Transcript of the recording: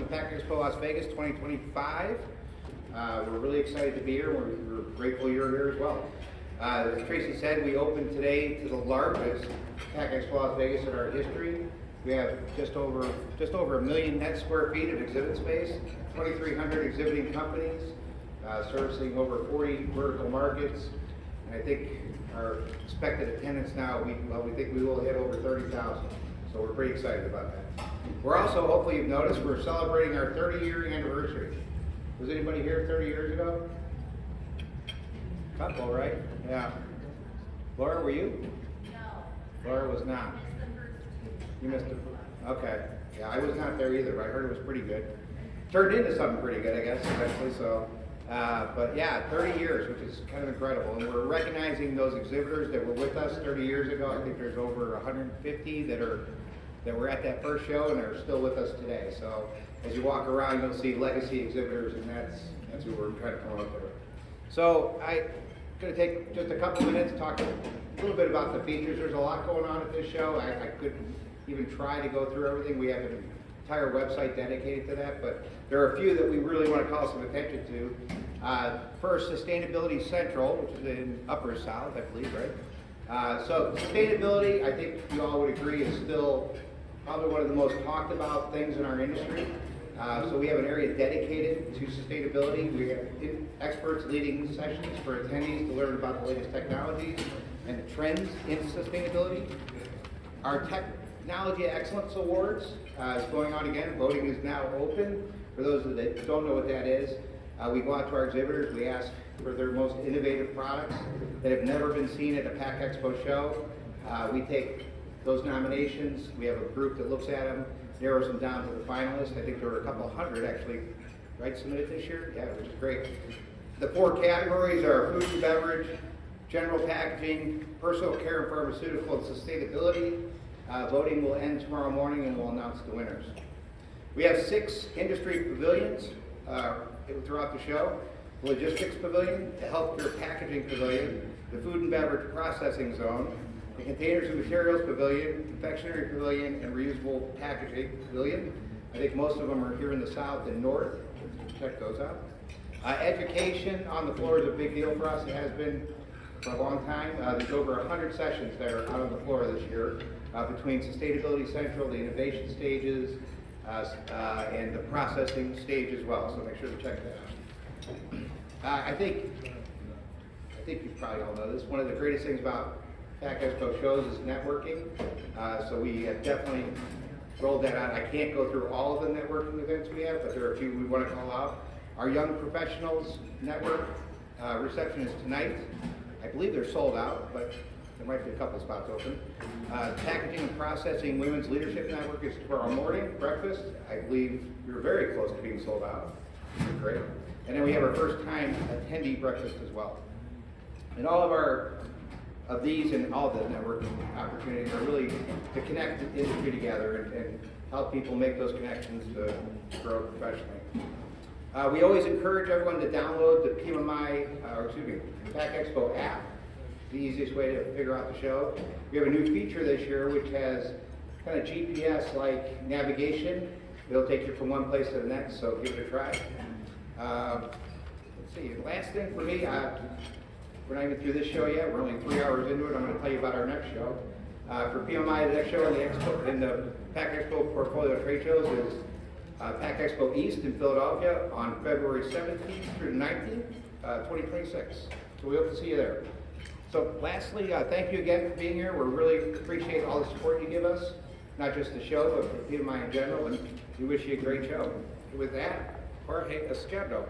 welcome to Pack Expo Las Vegas 2025. We're really excited to be here. We're grateful you're here as well. As Tracy said, we opened today to the largest Pack Expo Las Vegas in our history. We have just over 1 million net square feet of exhibit space, 2,300 exhibiting companies, servicing over 40 vertical markets, and I think our expected attendance now, we think we will hit over 30,000. So we're pretty excited about that. We're also, hopefully you've noticed, we're celebrating our 30-year anniversary. Was anybody here 30 years ago? Couple, right? Yeah. Laura, were you? No. Laura was not. You missed it. Okay. Yeah, I was not there either, but I heard it was pretty good. Turned into something pretty good, I guess, eventually. So, but yeah, 30 years, which is kind of incredible. And we're recognizing those exhibitors that were with us 30 years ago. I think there's over 150 that were at that first show and are still with us today. So as you walk around, you'll see legacy exhibitors, and that's who we're trying to promote there. So I'm going to take just a couple minutes to talk a little bit about the features. There's a lot going on at this show. I couldn't even try to go through everything. We have an entire website dedicated to that, but there are a few that we really want to call some attention to. First, Sustainability Central, which is in Upper South, I believe, right? So sustainability, I think you all would agree, is still probably one of the most talked about things in our industry. So we have an area dedicated to sustainability. We have experts leading sessions for attendees to learn about the latest technologies and trends in sustainability. Our Technology Excellence Awards is going on again. Voting is now open. For those that don't know what that is, we go out to our exhibitors, we ask for their most innovative products that have never been seen at a Pack Expo show. We take those nominations, we have a group that looks at them, narrows them down to the finalists. I think there were a couple hundred actually, right, submitted this year? Yeah, which is great. The 4 categories are food and beverage, general packaging, personal care and pharmaceutical, and sustainability. Voting will end tomorrow morning and we'll announce the winners. We have 6 industry pavilions throughout the show. The logistics pavilion, the healthcare packaging pavilion, the food and beverage processing zone, the containers and materials pavilion, confectionery pavilion, and reusable packaging pavilion. I think most of them are here in the south and north. Check those out. Education on the floor is a big deal for us. It has been for a long time. There's over 100 sessions that are out on the floor this year between Sustainability Central, the innovation stages, and the processing stage as well. So make sure to check that out. I think you probably all know this. One of the greatest things about Pack Expo shows is networking. So we have definitely rolled that out. I can't go through all of the networking events we have, but there are a few we want to call out. Our Young Professionals Network reception is tonight. I believe they're sold out, but there might be a couple spots open. Packaging and Processing Women's Leadership Network is tomorrow morning, breakfast. I believe we're very close to being sold out. Great. And then we have our first time attendee breakfast as well. And all of these and all the networking opportunities are really to connect the industry together and help people make those connections to grow professionally. We always encourage everyone to download the PMMI, Pack Expo app. The easiest way to figure out the show. We have a new feature this year which has kind of GPS-like navigation. It'll take you from one place to the next, so give it a try. Let's see, the last thing for me, we're not even through this show yet. We're only 3 hours into it. I'm going to tell you about our next show. For PMMI, the next show in the Pack Expo portfolio trade shows is Pack Expo East in Philadelphia on February 17th through 19th, 2026. So we hope to see you there. So lastly, thank you again for being here. We really appreciate all the support you give us, not just the show, but for PMMI in general, and we wish you a great show. With that, Jorge Esquerdo.